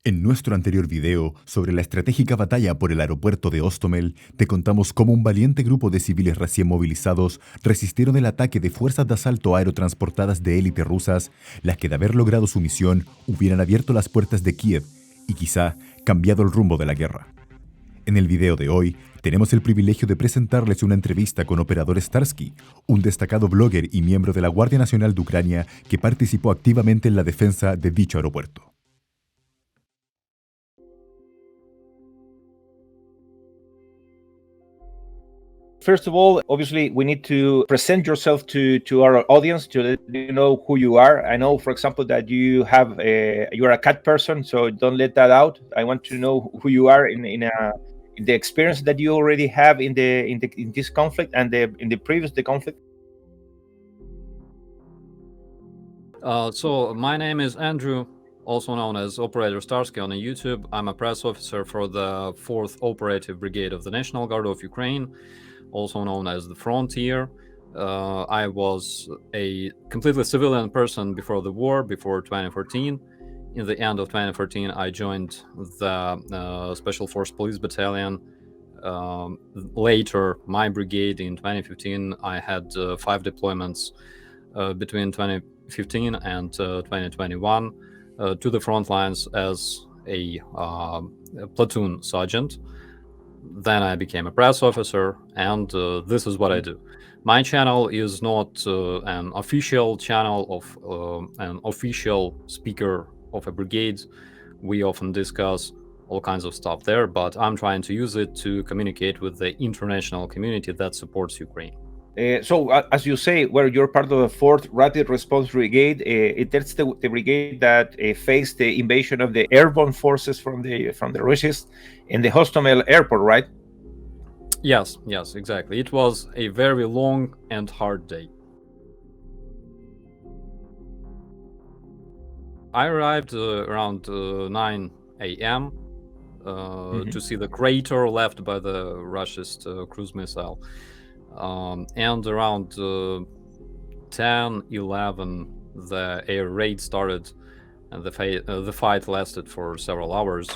En nuestro anterior video sobre la estratégica batalla por el aeropuerto de Hostomel, te contamos cómo un valiente grupo de civiles recién movilizados resistieron el ataque de fuerzas de asalto aerotransportadas de élite rusas, las que de haber logrado su misión hubieran abierto las puertas de Kiev y quizá cambiado el rumbo de la guerra. En el video de hoy, tenemos el privilegio de presentarles una entrevista con operador Starsky, un destacado blogger y miembro de la Guardia Nacional de Ucrania que participó activamente en la defensa de dicho aeropuerto. First of all, obviously, we need to present yourself to our audience to let you know who you are. I know, for example, that you are a cat person, so don't let that out. I want to know who you are in the experience that you already have in this conflict and in the previous conflict. So my name is Andrew, also known as Operator Starsky on YouTube. I'm a press officer for the 4th Operative Brigade of the National Guard of Ukraine, also known as the Frontier. I was a completely civilian person before the war, before 2014. In the end of 2014, I joined the Special Force Police Battalion. Later, my brigade in 2015, I had 5 deployments between 2015 and 2021 to the front lines as a platoon sergeant. Then I became a press officer, and this is what I do. My channel is not an official channel of an official speaker of a brigade. We often discuss all kinds of stuff there, but I'm trying to use it to communicate with the international community that supports Ukraine. So, as you say, well, you're part of the 4th Rapid Response Brigade. That's the brigade that faced the invasion of the airborne forces from the Russians in the Hostomel airport, right? Yes, exactly. It was a very long and hard day. I arrived around 9 a.m. To see the crater left by the Russia's cruise missile. And around 10, 11, the air raid started, and the fight lasted for several hours.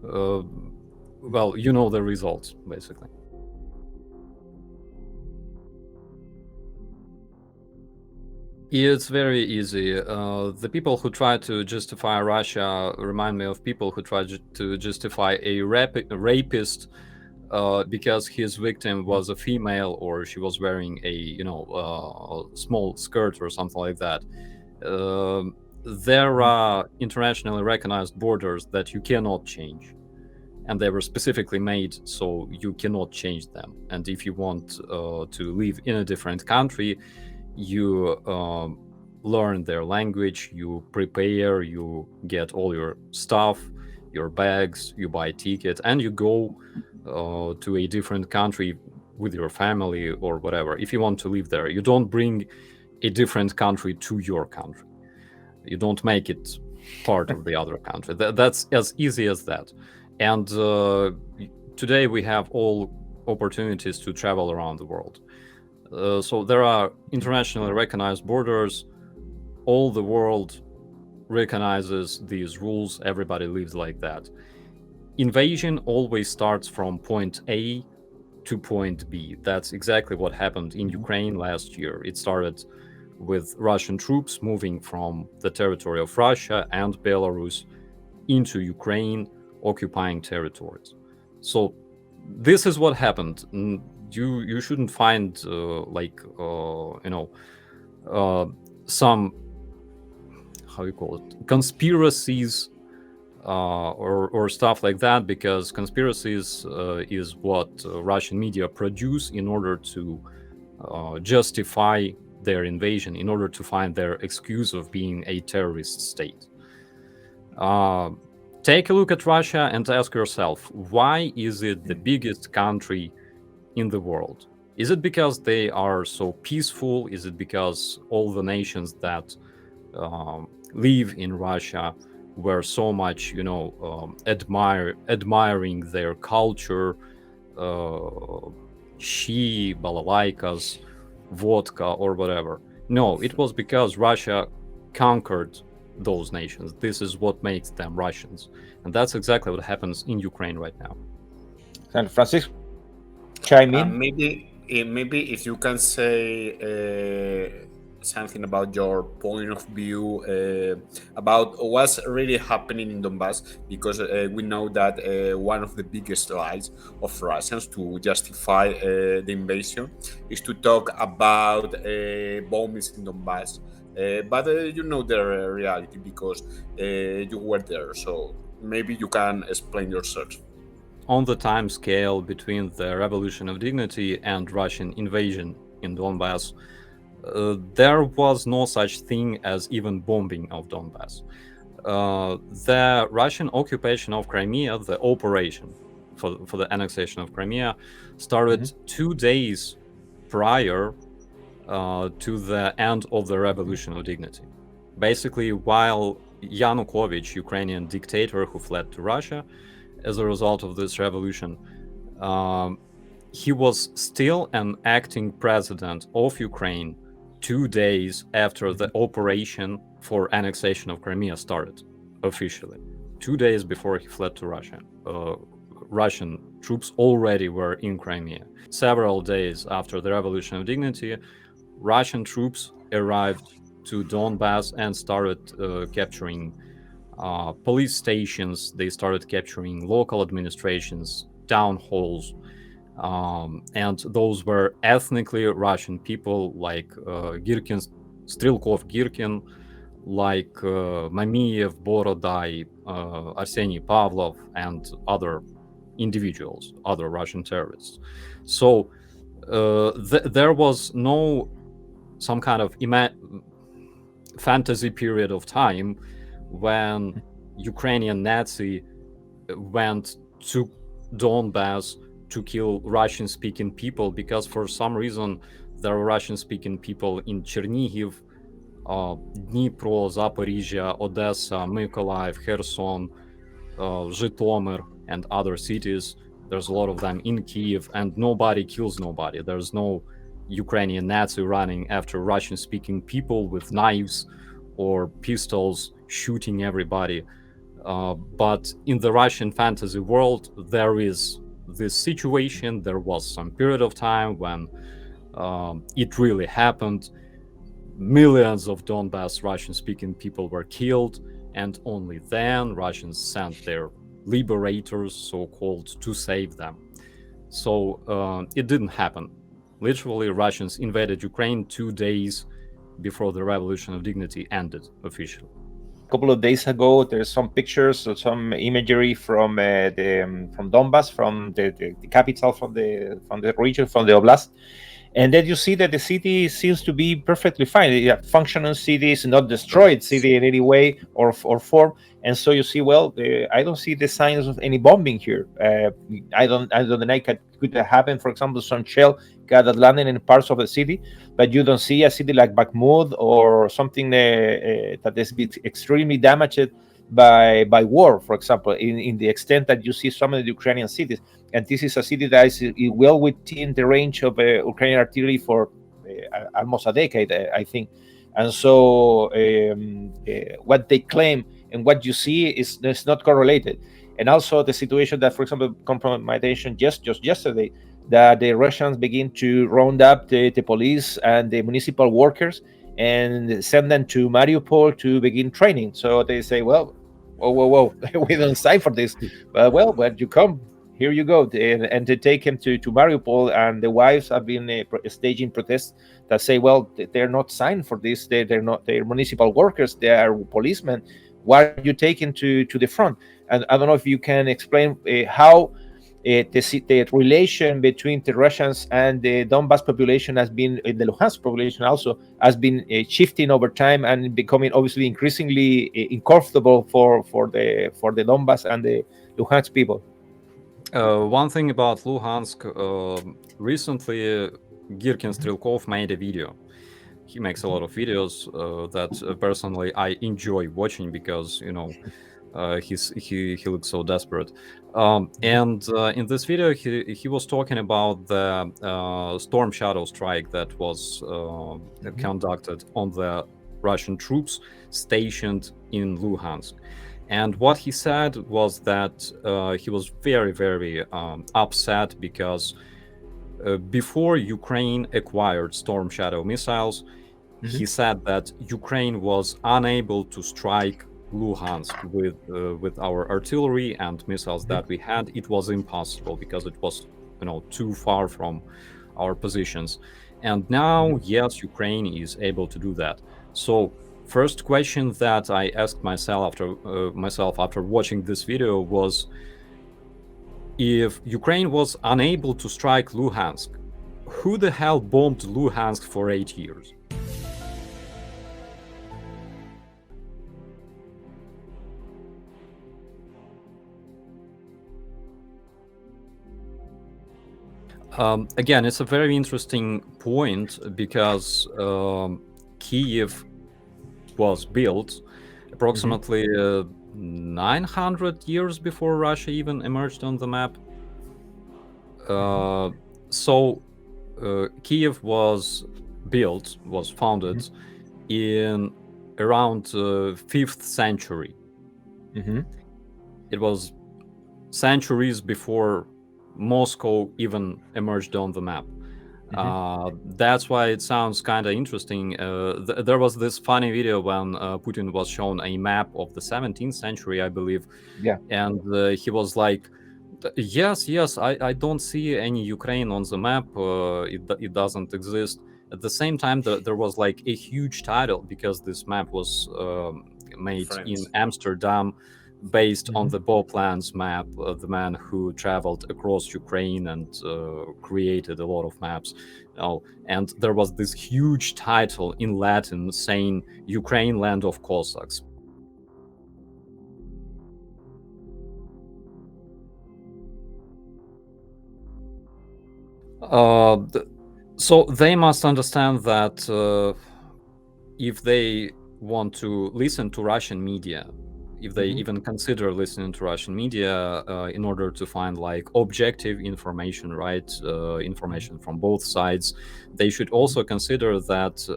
Well, you know the results, basically. It's very easy. The people who try to justify Russia remind me of people who try to justify a rapist because his victim was a female, or she was wearing a small skirt or something like that. There are internationally recognized borders that you cannot change, and they were specifically made so you cannot change them. And if you want to live in a different country, you learn their language, you prepare, you get all your stuff, your bags, you buy a ticket, and you go to a different country with your family or whatever. If you want to live there, you don't bring a different country to your country. You don't make it part of the other country. That's as easy as that. And today we have all opportunities to travel around the world. So there are internationally recognized borders. All the world recognizes these rules. Everybody lives like that. Invasion always starts from point A to point B. That's exactly what happened in Ukraine last year. It started with Russian troops moving from the territory of Russia and Belarus into Ukraine, occupying territories. So this is what happened. You shouldn't find some, how you call it, conspiracies or stuff like that, because conspiracies is what Russian media produce in order to justify their invasion, in order to find their excuse of being a terrorist state. Take a look at Russia and ask yourself, why is it the biggest country in the world? Is it because they are so peaceful? Is it because all the nations that live in Russia were so much, admiring their culture, balalaikas, vodka, or whatever? No, it was because Russia conquered those nations. This is what makes them Russians, and that's exactly what happens in Ukraine right now. And Francisco, chime in. Maybe if you can say something about your point of view about what's really happening in Donbass, because we know that one of the biggest lies of Russians to justify the invasion is to talk about bombings in Donbass. But you know the reality because you were there, so maybe you can explain yourself. On the time scale between the Revolution of Dignity and Russian invasion in Donbass, there was no such thing as even bombing of Donbass. The Russian occupation of Crimea, the operation for the annexation of Crimea, started 2 days prior to the end of the Revolution of Dignity. Basically, while Yanukovych, Ukrainian dictator who fled to Russia as a result of this revolution, he was still an acting president of Ukraine 2 days after the operation for annexation of Crimea started officially. 2 days before he fled to Russia. Russian troops already were in Crimea. Several days after the Revolution of Dignity, Russian troops arrived to Donbass and started capturing police stations. They started capturing local administrations, town halls, and those were ethnically Russian people like Girkin, Strelkov Girkin, like Mamiev, Borodai, Arseny Pavlov, and other individuals, other Russian terrorists. So there was no some kind of fantasy period of time when Ukrainian Nazi went to Donbass to kill Russian-speaking people, because for some reason there are Russian-speaking people in Chernihiv, Dnipro, Zaporizhia, Odessa, Mykolaiv, Kherson, Zhytomyr, and other cities. There's a lot of them in Kiev, and nobody kills nobody. There's no Ukrainian Nazi running after Russian-speaking people with knives or pistols shooting everybody. But in the Russian fantasy world, there is this situation. There was some period of time when it really happened. Millions of Donbass Russian-speaking people were killed, and only then Russians sent their liberators, so-called, to save them. So it didn't happen. Literally, Russians invaded Ukraine 2 days before the Revolution of Dignity ended officially. A couple of days ago, there's some pictures or some imagery from Donbass, from the capital, from the region, from the oblast, and then you see that the city seems to be perfectly fine. A functioning city, is not destroyed city in any way or form, and so you see, well, I don't see the signs of any bombing here. I don't think it could happen. For example, some shell got landed in parts of the city, but you don't see a city like Bakhmut or something that has been extremely damaged by war, for example, in the extent that you see some of the Ukrainian cities. And this is a city that is well within the range of Ukrainian artillery for almost a decade, I think. And so what they claim and what you see is not correlated. And also the situation that, for example, come from my attention just yesterday, that the Russians begin to round up the police and the municipal workers and send them to Mariupol to begin training. So they say, well, whoa, we don't sign for this. But well, when you come, here you go. And to take him to Mariupol, and the wives have been staging protests that say, well, they're not signed for this. They're not, they're municipal workers. They are policemen. Why are you taken to the front? And I don't know if you can explain how the relation between the Russians and the Donbass population has been, the Luhansk population also, has been shifting over time and becoming obviously increasingly uncomfortable for the Donbass and the Luhansk people. One thing about Luhansk, recently Girkin Strelkov made a video. He makes a lot of videos that personally I enjoy watching because, you know, he looks so desperate. And in this video, he was talking about the Storm Shadow strike that was conducted on the Russian troops stationed in Luhansk. And what he said was that he was very, very upset because before Ukraine acquired Storm Shadow missiles, he said that Ukraine was unable to strike Luhansk with our artillery and missiles that we had. It was impossible because it was, too far from our positions. And now, yes, Ukraine is able to do that. So, first question that I asked myself after watching this video was, if Ukraine was unable to strike Luhansk, who the hell bombed Luhansk for 8 years? Again, it's a very interesting point because Kiev was built approximately 900 years before Russia even emerged on the map. So Kiev was founded in around 5th century. It was centuries before Moscow even emerged on the map. That's why it sounds kind of interesting. There was this funny video when Putin was shown a map of the 17th century, I believe. Yeah. And he was like, yes, I don't see any Ukraine on the map. It doesn't exist. At the same time, there was like a huge title because this map was made in Amsterdam, based on the Bob Lanz map, the man who traveled across Ukraine and created a lot of maps. And there was this huge title in Latin saying Ukraine, land of Cossacks. So they must understand that if they want to listen to Russian media, if they even consider listening to Russian media in order to find like objective information, right? Information from both sides, they should also consider that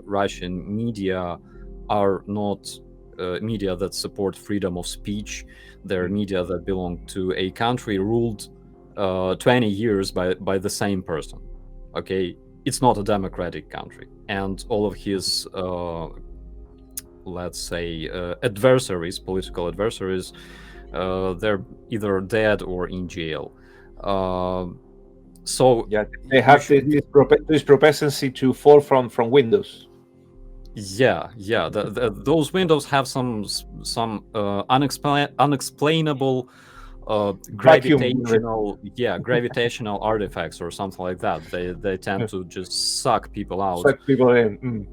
Russian media are not media that support freedom of speech. They're media that belong to a country ruled 20 years by the same person. Okay, it's not a democratic country, and all of his let's say adversaries, political adversaries, they're either dead or in jail. So yeah, they have this propensity to fall from windows. Yeah. Those windows have some unexplainable gravitational artifacts or something like that. They tend to just suck people out. Suck people in.